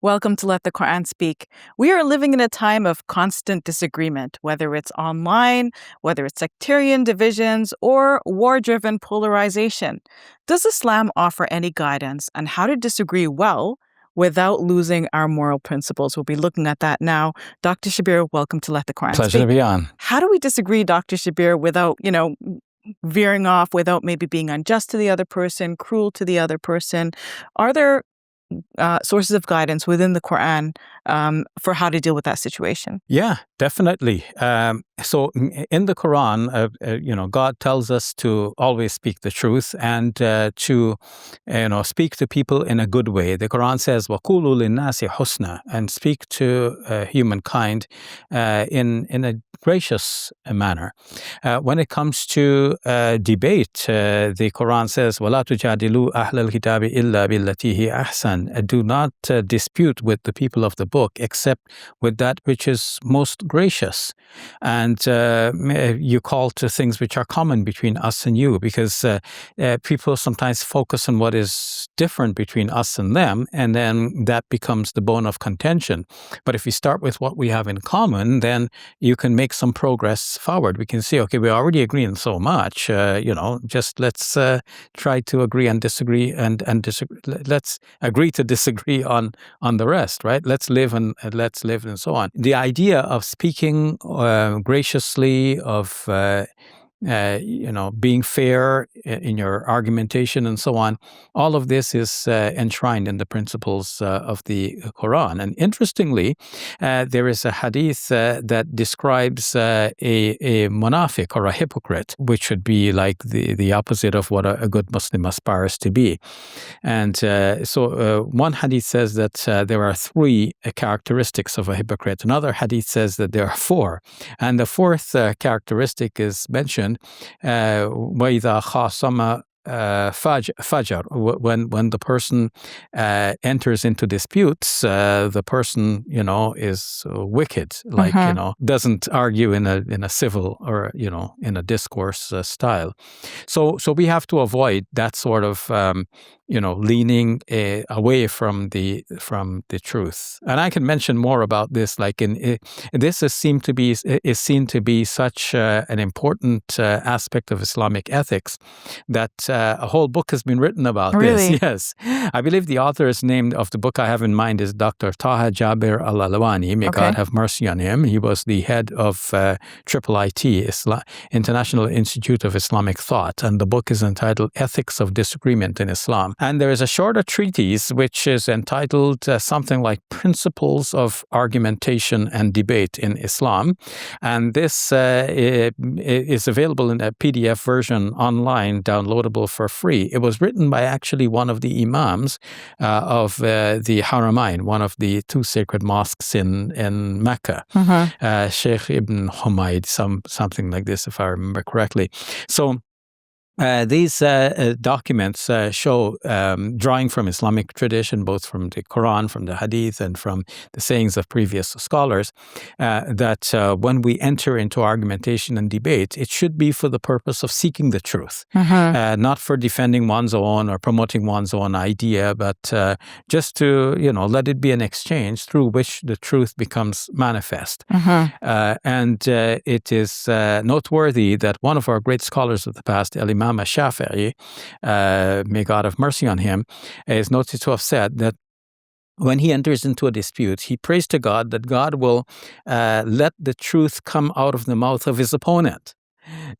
Welcome to Let the Quran Speak. We are living in a time of constant disagreement, whether it's online, whether it's sectarian divisions, or war-driven polarization. Does Islam offer any guidance on how to disagree well without losing our moral principles? We'll be looking at that now. Dr. Shabir, welcome to Let the Quran Speak. Pleasure to be on. How do we disagree, Dr. Shabir, without, veering off, without maybe being unjust to the other person, cruel to the other person? Are there sources of guidance within the Quran for how to deal with that situation? Yeah, definitely. So in the Quran, God tells us to always speak the truth and to speak to people in a good way. The Quran says, وَقُولُوا لِلنَّاسِ حُسْنًا, and speak to humankind in a gracious manner. When it comes to debate, the Quran says, وَلَا تُجَادِلُوا أَهْلَ الْكِتَابِ إِلَّا بِالَّتِي هِيَ أَحْسَنُ. Do not dispute with the people of the book except with that which is most gracious. And you call to things which are common between us and you, because people sometimes focus on what is different between us and them, and then that becomes the bone of contention. But if we start with what we have in common, then you can make some progress forward. We can say, okay, we already agree on so much, just let's try to agree and disagree and disagree. Let's agree to disagree on the rest, right? Let's live and so on. The idea of speaking graciously, of being fair in your argumentation and so on, all of this is enshrined in the principles of the Quran. And interestingly, there is a hadith that describes a munafiq, or a hypocrite, which should be like the opposite of what a good Muslim aspires to be. And so one hadith says that there are 3 characteristics of a hypocrite. Another hadith says that there are 4. And the 4th characteristic is mentioned, وَإِذَا خَاصَمَ fajar, when the person enters into disputes, the person is wicked, like doesn't argue in a civil or in a discourse style. So we have to avoid that sort of leaning away from the truth. And I can mention more about this. Like this is seen to be such an important aspect of Islamic ethics that a whole book has been written about this. Yes, I believe the author's name of the book I have in mind is Dr. Taha Jabir Al-Alawani. May God have mercy on him. He was the head of IIIT, International Institute of Islamic Thought, and the book is entitled Ethics of Disagreement in Islam. And there is a shorter treatise which is entitled something like Principles of Argumentation and Debate in Islam. And this is available in a PDF version online, downloadable for free. It was written by actually one of the imams of the Haramain, one of the 2 sacred mosques in Mecca, Sheikh Ibn Humayd, something like this, if I remember correctly. So these documents show, drawing from Islamic tradition, both from the Quran, from the Hadith, and from the sayings of previous scholars, that when we enter into argumentation and debate, it should be for the purpose of seeking the truth, not for defending one's own or promoting one's own idea, but just to, let it be an exchange through which the truth becomes manifest. And it is noteworthy that one of our great scholars of the past, Imam Shafi'i, may God have mercy on him, is noted to have said that when he enters into a dispute, he prays to God that God will let the truth come out of the mouth of his opponent.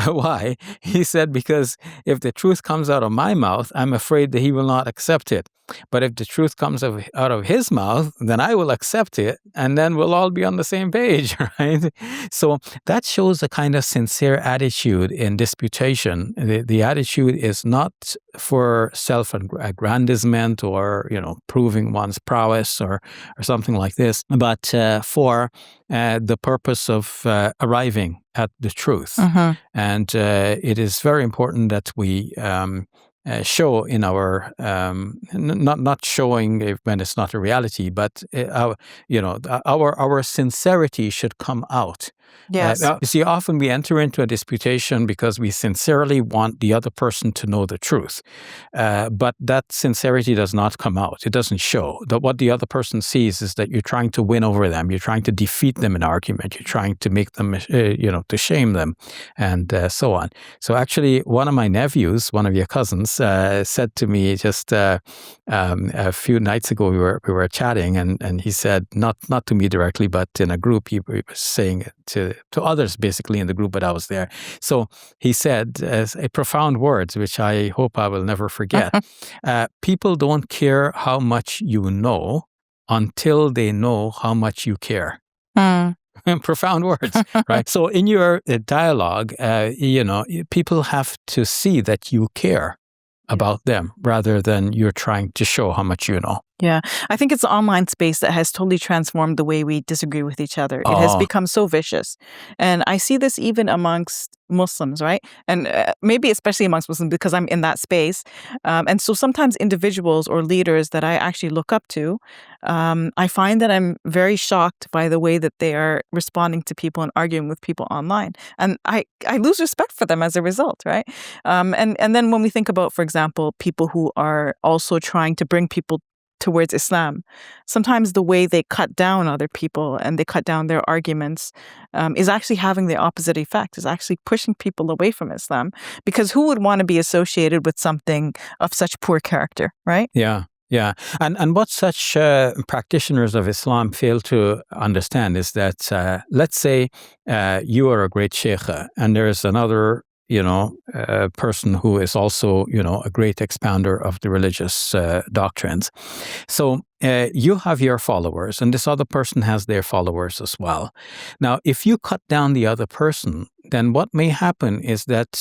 Why? He said, because if the truth comes out of my mouth, I'm afraid that he will not accept it. But if the truth comes out of his mouth, then I will accept it, and then we'll all be on the same page, right? So that shows a kind of sincere attitude in disputation. The attitude is not for self-aggrandizement or, proving one's prowess or something like this, but for the purpose of arriving at the truth. And it is very important that we show in our not showing when it's not a reality, but our sincerity should come out Yes. You see, often we enter into a disputation because we sincerely want the other person to know the truth. But that sincerity does not come out. It doesn't show. What the other person sees is that you're trying to win over them. You're trying to defeat them in argument. You're trying to make them, to shame them, and so on. So actually, one of my nephews, one of your cousins, said to me just a few nights ago, we were chatting, and he said, not to me directly, but in a group, he was saying it to others, basically in the group, but I was there. So he said a profound words, which I hope I will never forget. People don't care how much you know until they know how much you care. Profound words, right? So in your dialogue, people have to see that you care about them rather than you're trying to show how much you know. Yeah, I think it's the online space that has totally transformed the way we disagree with each other. It has become so vicious. And I see this even amongst Muslims, right? And maybe especially amongst Muslims because I'm in that space. And so sometimes individuals or leaders that I actually look up to, I find that I'm very shocked by the way that they are responding to people and arguing with people online. And I lose respect for them as a result, right? And then when we think about, for example, people who are also trying to bring people towards Islam, sometimes the way they cut down other people and they cut down their arguments is actually having the opposite effect, is actually pushing people away from Islam. Because who would want to be associated with something of such poor character, right? Yeah. Yeah. And what such practitioners of Islam fail to understand is that, let's say you are a great sheikh and there is another person who is also, a great expounder of the religious doctrines. So you have your followers, and this other person has their followers as well. Now, if you cut down the other person, then what may happen is that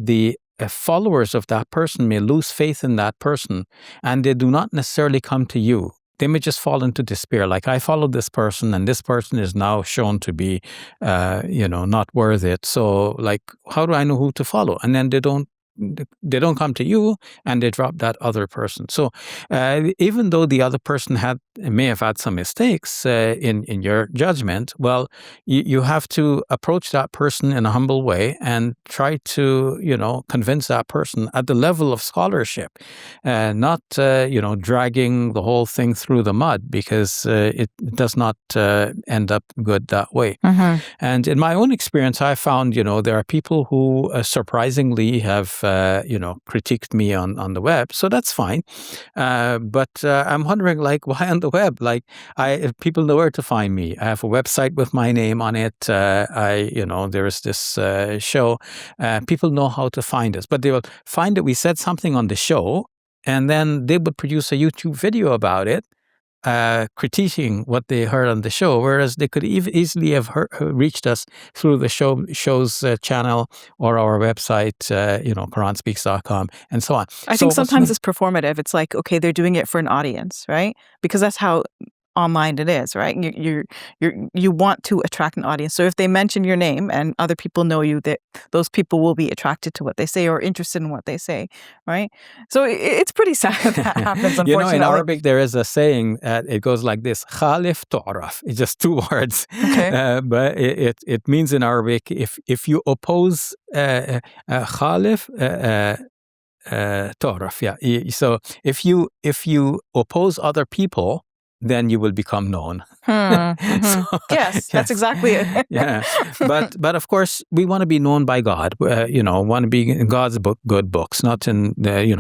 the followers of that person may lose faith in that person, and they do not necessarily come to you. They may just fall into despair. Like, I followed this person and this person is now shown to be, not worth it. So, like, how do I know who to follow? And then they don't come to you and they drop that other person. So even though the other person may have had some mistakes in your judgment, well, you have to approach that person in a humble way and try to, convince that person at the level of scholarship, not, dragging the whole thing through the mud, because it does not end up good that way. Mm-hmm. And in my own experience, I found, there are people who surprisingly have critiqued me on the web, so that's fine. But I'm wondering, like, why on the web? Like, if people know where to find me. I have a website with my name on it. There is this show. People know how to find us, but they will find that we said something on the show, and then they would produce a YouTube video about it, critiquing what they heard on the show, whereas they could easily have reached us through the show's channel or our website, QuranSpeaks.com, and so on. I think sometimes it's performative. It's like, okay, they're doing it for an audience, right? Because that's how online it is, right? You want to attract an audience. So if they mention your name and other people know you, that those people will be attracted to what they say or interested in what they say, right? So it's pretty sad that happens, unfortunately. In Arabic there is a saying, it goes like this: "Khalif tu'raf." It's just two words, okay. But it means in Arabic, if you oppose Khalif. Tu'raf, yeah. So if you oppose other people, then you will become known. Mm-hmm. So, yes, that's exactly it. Yeah, but of course we want to be known by God. Want to be in God's good books, not in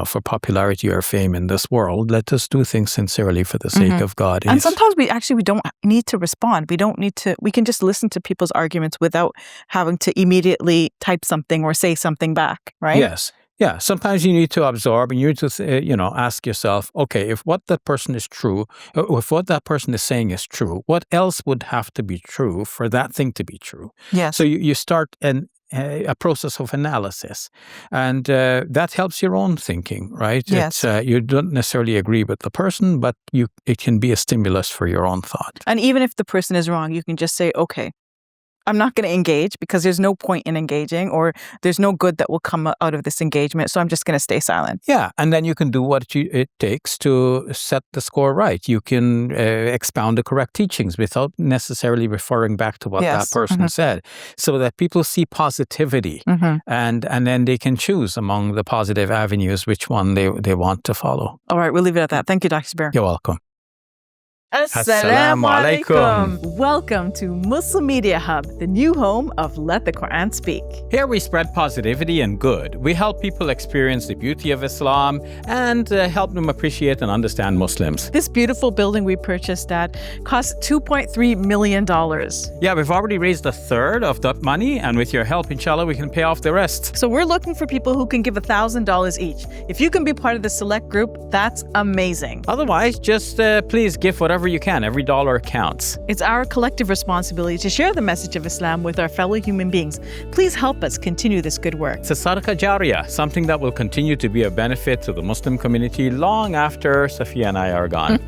for popularity or fame in this world. Let us do things sincerely for the sake of God. And sometimes we don't need to respond. We don't need to. We can just listen to people's arguments without having to immediately type something or say something back. Right? Yes. Yeah, sometimes you need to absorb and you need to, ask yourself, okay, if what that person is true, if what that person is saying is true, what else would have to be true for that thing to be true? Yes. So you start a process of analysis, and that helps your own thinking, right? Yes. You don't necessarily agree with the person, but it can be a stimulus for your own thought. And even if the person is wrong, you can just say, okay, I'm not going to engage because there's no point in engaging, or there's no good that will come out of this engagement. So I'm just going to stay silent. Yeah, and then you can do what it takes to set the score right. You can expound the correct teachings without necessarily referring back to what that person said, so that people see positivity, and then they can choose among the positive avenues which one they want to follow. All right, we'll leave it at that. Thank you, Dr. Shabir. You're welcome. Assalamu alaikum. Welcome to Muslim Media Hub, the new home of Let the Quran Speak. Here we spread positivity and good. We help people experience the beauty of Islam and help them appreciate and understand Muslims. This beautiful building we purchased at cost $2.3 million. Yeah, we've already raised a third of that money, and with your help, inshallah, we can pay off the rest. So we're looking for people who can give $1,000 each. If you can be part of the select group, that's amazing. Otherwise, just please give whatever you can. Every dollar counts. It's our collective responsibility to share the message of Islam with our fellow human beings. Please help us continue this good work. It's a sadaqah jariyah, something that will continue to be a benefit to the Muslim community long after Safiyyah and I are gone.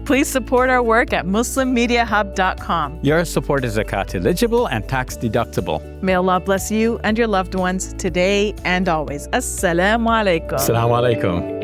Please support our work at muslimmediahub.com. Your support is zakat eligible and tax deductible. May Allah bless you and your loved ones today and always. Assalamu alaikum. Assalamu alaikum.